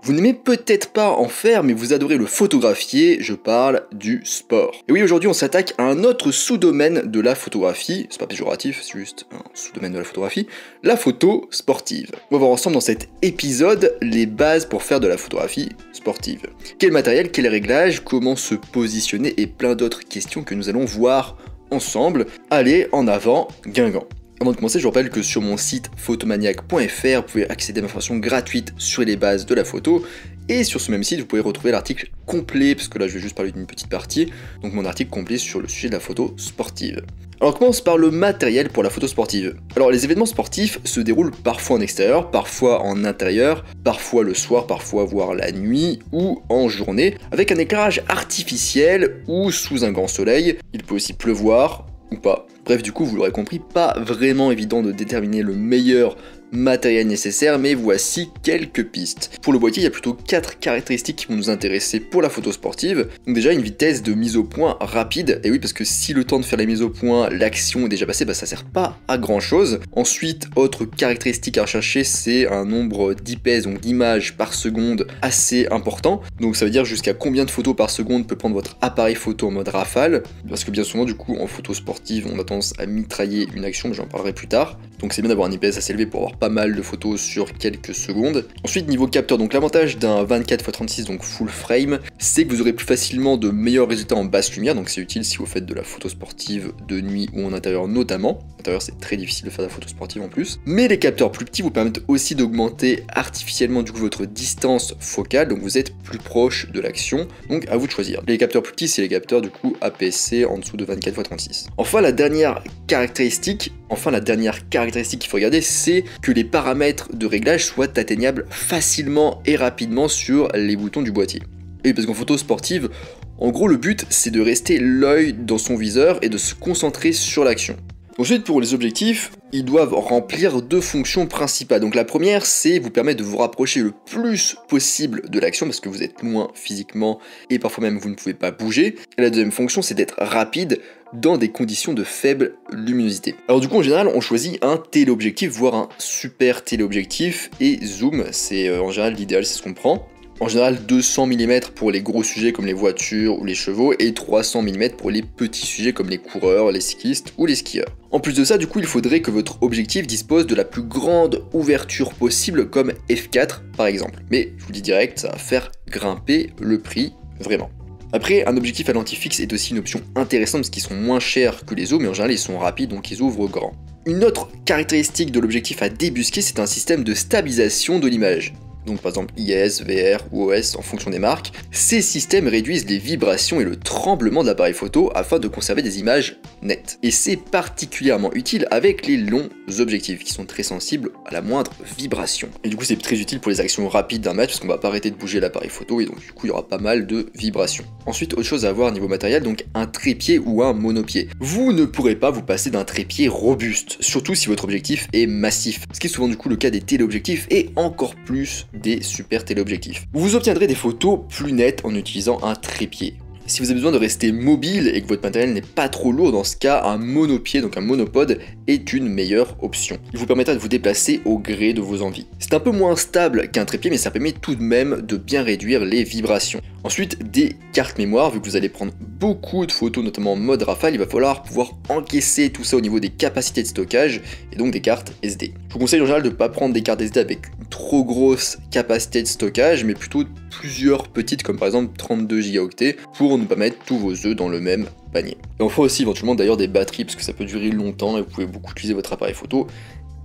Vous n'aimez peut-être pas en faire, mais vous adorez le photographier, je parle du sport. Et oui, aujourd'hui on s'attaque à un autre sous-domaine de la photographie, c'est pas péjoratif, c'est juste un sous-domaine de la photographie, la photo sportive. On va voir ensemble dans cet épisode les bases pour faire de la photographie sportive. Quel matériel, quels réglages, comment se positionner et plein d'autres questions que nous allons voir ensemble. Allez, en avant, Guingamp. Avant de commencer, je vous rappelle que sur mon site photomaniac.fr, vous pouvez accéder à ma formation gratuite sur les bases de la photo. Et sur ce même site, vous pouvez retrouver l'article complet, parce que là je vais juste parler d'une petite partie, donc mon article complet sur le sujet de la photo sportive. Alors on commence par le matériel pour la photo sportive. Alors les événements sportifs se déroulent parfois en extérieur, parfois en intérieur, parfois le soir, parfois voire la nuit ou en journée, avec un éclairage artificiel ou sous un grand soleil. Il peut aussi pleuvoir, ou pas. Bref, du coup, vous l'aurez compris, pas vraiment évident de déterminer le meilleur matériel nécessaire, mais voici quelques pistes. Pour le boîtier, il y a plutôt 4 caractéristiques qui vont nous intéresser pour la photo sportive. Donc déjà, une vitesse de mise au point rapide, et oui, parce que si le temps de faire la mise au point, l'action est déjà passée, ça sert pas à grand chose. Ensuite, autre caractéristique à rechercher, c'est un nombre d'IPS, donc d'images par seconde, assez important. Donc ça veut dire jusqu'à combien de photos par seconde peut prendre votre appareil photo en mode rafale, parce que bien souvent, du coup, en photo sportive, on a tendance à mitrailler une action, mais j'en parlerai plus tard. Donc c'est bien d'avoir un IPS assez élevé pour avoir pas mal de photos sur quelques secondes. Ensuite, niveau capteur, donc l'avantage d'un 24x36, donc full frame, c'est que vous aurez plus facilement de meilleurs résultats en basse lumière, donc c'est utile si vous faites de la photo sportive de nuit ou en intérieur notamment. En intérieur, c'est très difficile de faire de la photo sportive en plus. Mais les capteurs plus petits vous permettent aussi d'augmenter artificiellement du coup votre distance focale, donc vous êtes plus proche de l'action, donc à vous de choisir. Les capteurs plus petits, c'est les capteurs du coup APS-C en dessous de 24x36. Enfin, la dernière caractéristique qu'il faut regarder, c'est que les paramètres de réglage soient atteignables facilement et rapidement sur les boutons du boîtier. Et parce qu'en photo sportive, en gros le but c'est de rester l'œil dans son viseur et de se concentrer sur l'action. Ensuite, pour les objectifs, ils doivent remplir 2 fonctions principales. Donc la première, c'est vous permettre de vous rapprocher le plus possible de l'action parce que vous êtes loin physiquement et parfois même vous ne pouvez pas bouger. Et la deuxième fonction, c'est d'être rapide dans des conditions de faible luminosité. Alors du coup, en général, on choisit un téléobjectif, voire un super téléobjectif, et zoom, c'est en général l'idéal, c'est ce qu'on prend. En général 200 mm pour les gros sujets comme les voitures ou les chevaux et 300 mm pour les petits sujets comme les coureurs, les cyclistes ou les skieurs. En plus de ça, du coup, il faudrait que votre objectif dispose de la plus grande ouverture possible comme f4 par exemple. Mais je vous dis direct, ça va faire grimper le prix vraiment. Après, un objectif à lentille fixe est aussi une option intéressante parce qu'ils sont moins chers que les zooms, mais en général ils sont rapides donc ils ouvrent grand. Une autre caractéristique de l'objectif à débusquer, c'est un système de stabilisation de l'image. Donc par exemple IS, VR ou OS en fonction des marques, ces systèmes réduisent les vibrations et le tremblement de l'appareil photo afin de conserver des images nettes. Et c'est particulièrement utile avec les longs objectifs qui sont très sensibles à la moindre vibration. Et du coup c'est très utile pour les actions rapides d'un match parce qu'on va pas arrêter de bouger l'appareil photo et donc du coup il y aura pas mal de vibrations. Ensuite, autre chose à voir niveau matériel, donc un trépied ou un monopied. Vous ne pourrez pas vous passer d'un trépied robuste, surtout si votre objectif est massif, ce qui est souvent du coup le cas des téléobjectifs et encore plus des super téléobjectifs. Vous obtiendrez des photos plus nettes en utilisant un trépied. Si vous avez besoin de rester mobile et que votre matériel n'est pas trop lourd, dans ce cas, un monopied, donc un monopode, est une meilleure option. Il vous permettra de vous déplacer au gré de vos envies. C'est un peu moins stable qu'un trépied, mais ça permet tout de même de bien réduire les vibrations. Ensuite, des cartes mémoire, vu que vous allez prendre beaucoup de photos, notamment en mode rafale, il va falloir pouvoir encaisser tout ça au niveau des capacités de stockage, et donc des cartes SD. Je vous conseille en général de ne pas prendre des cartes SD avec une trop grosse capacité de stockage, mais plutôt plusieurs petites, comme par exemple 32 Go pour ne pas mettre tous vos œufs dans le même panier. Et enfin aussi éventuellement d'ailleurs des batteries, parce que ça peut durer longtemps et vous pouvez beaucoup utiliser votre appareil photo,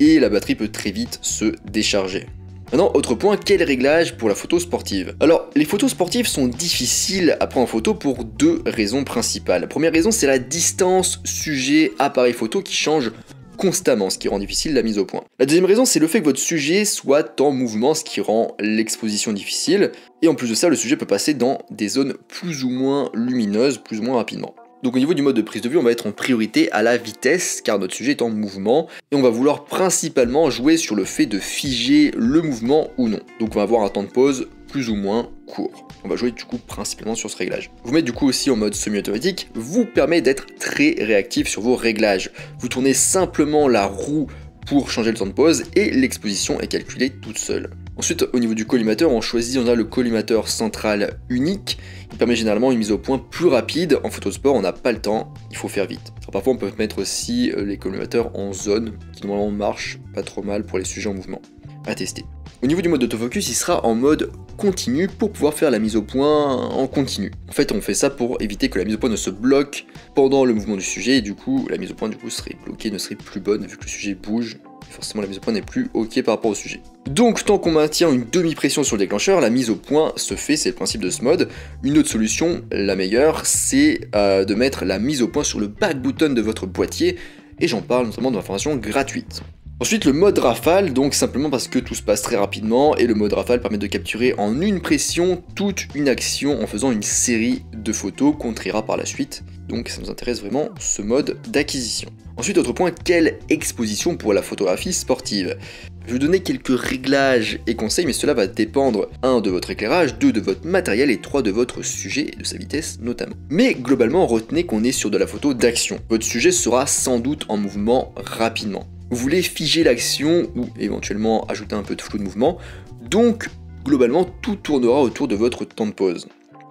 et la batterie peut très vite se décharger. Maintenant, autre point, quel réglage pour la photo sportive? Alors, les photos sportives sont difficiles à prendre en photo pour 2 raisons principales. La première raison, c'est la distance sujet-appareil photo qui change constamment, ce qui rend difficile la mise au point. La deuxième raison, c'est le fait que votre sujet soit en mouvement, ce qui rend l'exposition difficile. Et en plus de ça, le sujet peut passer dans des zones plus ou moins lumineuses, plus ou moins rapidement. Donc au niveau du mode de prise de vue, on va être en priorité à la vitesse, car notre sujet est en mouvement, et on va vouloir principalement jouer sur le fait de figer le mouvement ou non. Donc on va avoir un temps de pause plus ou moins court. On va jouer du coup principalement sur ce réglage. Vous mettre du coup aussi en mode semi-automatique vous permet d'être très réactif sur vos réglages. Vous tournez simplement la roue pour changer le temps de pause et l'exposition est calculée toute seule. Ensuite, au niveau du collimateur, on choisit le collimateur central unique. Il permet généralement une mise au point plus rapide. En photo sport, on n'a pas le temps, il faut faire vite. Alors, parfois, on peut mettre aussi les collimateurs en zone, qui normalement marchent pas trop mal pour les sujets en mouvement. À tester. Au niveau du mode d'autofocus, il sera en mode continu pour pouvoir faire la mise au point en continu. En fait, on fait ça pour éviter que la mise au point ne se bloque pendant le mouvement du sujet, et du coup, la mise au point serait bloquée, ne serait plus bonne vu que le sujet bouge. Forcément, la mise au point n'est plus ok par rapport au sujet. Donc, tant qu'on maintient une demi-pression sur le déclencheur, la mise au point se fait, c'est le principe de ce mode. Une autre solution, la meilleure, c'est de mettre la mise au point sur le back button de votre boîtier, et j'en parle notamment dans ma formation gratuite. Ensuite, le mode rafale, donc simplement parce que tout se passe très rapidement, et le mode rafale permet de capturer en une pression toute une action en faisant une série de photos qu'on triera par la suite. Donc ça nous intéresse vraiment, ce mode d'acquisition. Ensuite, autre point, quelle exposition pour la photographie sportive? Je vais vous donner quelques réglages et conseils, mais cela va dépendre 1 de votre éclairage, 2 de votre matériel et 3 de votre sujet et de sa vitesse notamment. Mais globalement, retenez qu'on est sur de la photo d'action. Votre sujet sera sans doute en mouvement rapidement. Vous voulez figer l'action ou éventuellement ajouter un peu de flou de mouvement, donc globalement tout tournera autour de votre temps de pause.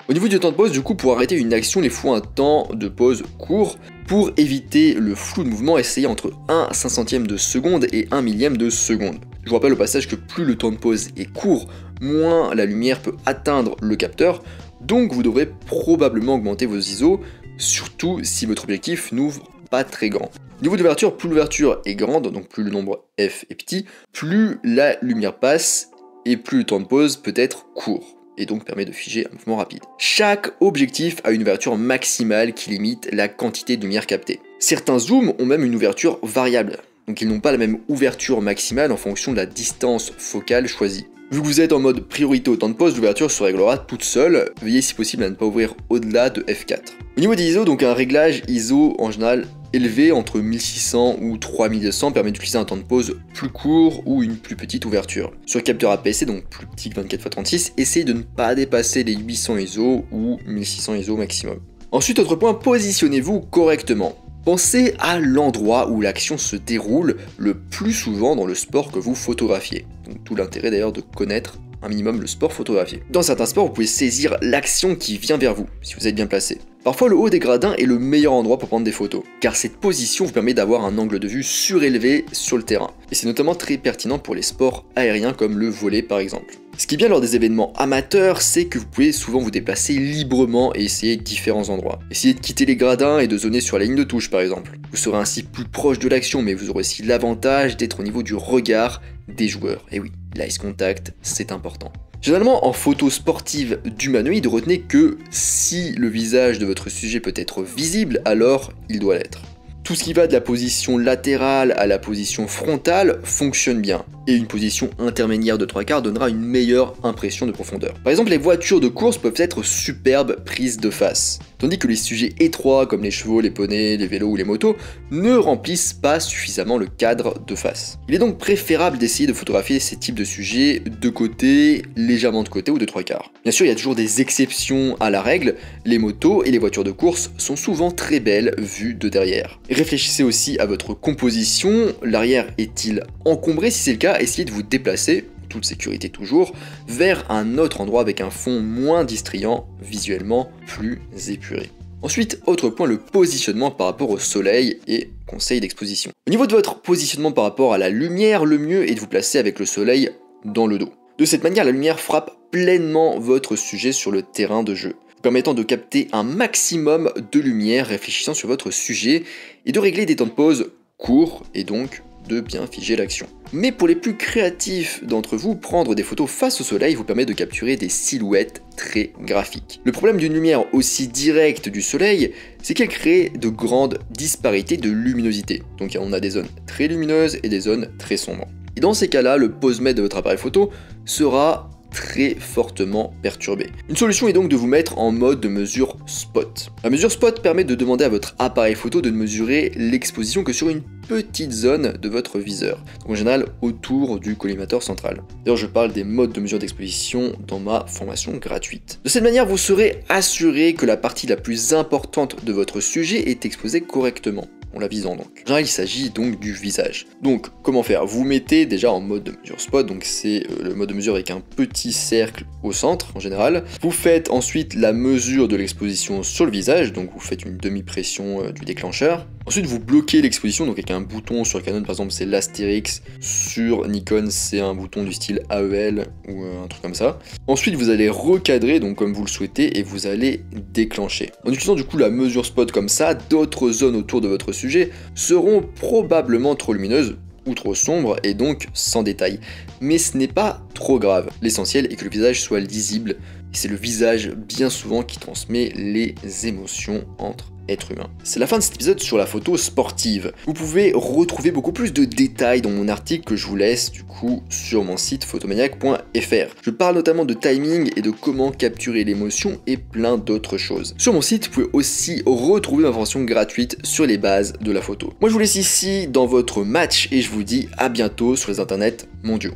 Au niveau du temps de pause, du coup, pour arrêter une action, il faut un temps de pause court. Pour éviter le flou de mouvement, essayez entre 1/500 de seconde et 1/1000 de seconde. Je vous rappelle au passage que plus le temps de pause est court, moins la lumière peut atteindre le capteur, donc vous devrez probablement augmenter vos ISO, surtout si votre objectif n'ouvre pas très grand. Niveau d'ouverture, plus l'ouverture est grande, donc plus le nombre F est petit, plus la lumière passe et plus le temps de pause peut être court, et donc permet de figer un mouvement rapide. Chaque objectif a une ouverture maximale qui limite la quantité de lumière captée. Certains zooms ont même une ouverture variable, donc ils n'ont pas la même ouverture maximale en fonction de la distance focale choisie. Vu que vous êtes en mode priorité au temps de pause, l'ouverture se réglera toute seule, veillez si possible à ne pas ouvrir au-delà de F4. Au niveau des ISO, donc un réglage ISO en général élevé entre 1600 ou 3200 permet d'utiliser un temps de pause plus court ou une plus petite ouverture. Sur le capteur APS-C, donc plus petit que 24x36, essayez de ne pas dépasser les 800 ISO ou 1600 ISO maximum. Ensuite, autre point, positionnez-vous correctement. Pensez à l'endroit où l'action se déroule le plus souvent dans le sport que vous photographiez. Donc tout l'intérêt d'ailleurs de connaître un minimum le sport photographié. Dans certains sports, vous pouvez saisir l'action qui vient vers vous, si vous êtes bien placé. Parfois, le haut des gradins est le meilleur endroit pour prendre des photos, car cette position vous permet d'avoir un angle de vue surélevé sur le terrain. Et c'est notamment très pertinent pour les sports aériens comme le volley par exemple. Ce qui est bien lors des événements amateurs, c'est que vous pouvez souvent vous déplacer librement et essayer différents endroits. Essayez de quitter les gradins et de zoner sur la ligne de touche par exemple. Vous serez ainsi plus proche de l'action, mais vous aurez aussi l'avantage d'être au niveau du regard des joueurs. Et oui, l'eye contact, c'est important. Généralement, en photo sportive d'humanoïde, retenez que si le visage de votre sujet peut être visible, alors il doit l'être. Tout ce qui va de la position latérale à la position frontale fonctionne bien, et une position intermédiaire de 3/4 donnera une meilleure impression de profondeur. Par exemple, les voitures de course peuvent être superbes prises de face, tandis que les sujets étroits comme les chevaux, les poneys, les vélos ou les motos ne remplissent pas suffisamment le cadre de face. Il est donc préférable d'essayer de photographier ces types de sujets de côté, légèrement de côté ou de 3/4. Bien sûr, il y a toujours des exceptions à la règle, les motos et les voitures de course sont souvent très belles vues de derrière. Réfléchissez aussi à votre composition, l'arrière est-il encombré? Si c'est le cas, essayez de vous déplacer, toute sécurité toujours, vers un autre endroit avec un fond moins distrayant, visuellement plus épuré. Ensuite, autre point, le positionnement par rapport au soleil et conseil d'exposition. Au niveau de votre positionnement par rapport à la lumière, le mieux est de vous placer avec le soleil dans le dos. De cette manière, la lumière frappe pleinement votre sujet sur le terrain de jeu, permettant de capter un maximum de lumière réfléchissant sur votre sujet et de régler des temps de pause courts et donc de bien figer l'action. Mais pour les plus créatifs d'entre vous, prendre des photos face au soleil vous permet de capturer des silhouettes très graphiques. Le problème d'une lumière aussi directe du soleil, c'est qu'elle crée de grandes disparités de luminosité. Donc on a des zones très lumineuses et des zones très sombres. Et dans ces cas-là, le posemètre de votre appareil photo sera très fortement perturbé. Une solution est donc de vous mettre en mode de mesure spot. La mesure spot permet de demander à votre appareil photo de ne mesurer l'exposition que sur une petite zone de votre viseur, donc en général autour du collimateur central. D'ailleurs, je parle des modes de mesure d'exposition dans ma formation gratuite. De cette manière, vous serez assuré que la partie la plus importante de votre sujet est exposée correctement. en la visant donc. En général, il s'agit donc du visage. Donc comment faire? Vous mettez déjà en mode de mesure spot, donc c'est le mode de mesure avec un petit cercle au centre en général. Vous faites ensuite la mesure de l'exposition sur le visage, donc vous faites une demi-pression du déclencheur. Ensuite vous bloquez l'exposition, donc avec un bouton sur Canon par exemple c'est l'astérix, sur Nikon c'est un bouton du style AEL ou un truc comme ça. Ensuite vous allez recadrer donc comme vous le souhaitez et vous allez déclencher. En utilisant du coup la mesure spot comme ça, d'autres zones autour de votre sujet seront probablement trop lumineuses ou trop sombres et donc sans détail. Mais ce n'est pas trop grave. L'essentiel est que le visage soit lisible et c'est le visage bien souvent qui transmet les émotions entre être humain. C'est la fin de cet épisode sur la photo sportive. Vous pouvez retrouver beaucoup plus de détails dans mon article que je vous laisse du coup sur mon site photomaniac.fr. Je parle notamment de timing et de comment capturer l'émotion et plein d'autres choses. Sur mon site, vous pouvez aussi retrouver ma formation gratuite sur les bases de la photo. Moi je vous laisse ici dans votre match et je vous dis à bientôt sur les internets mondiaux.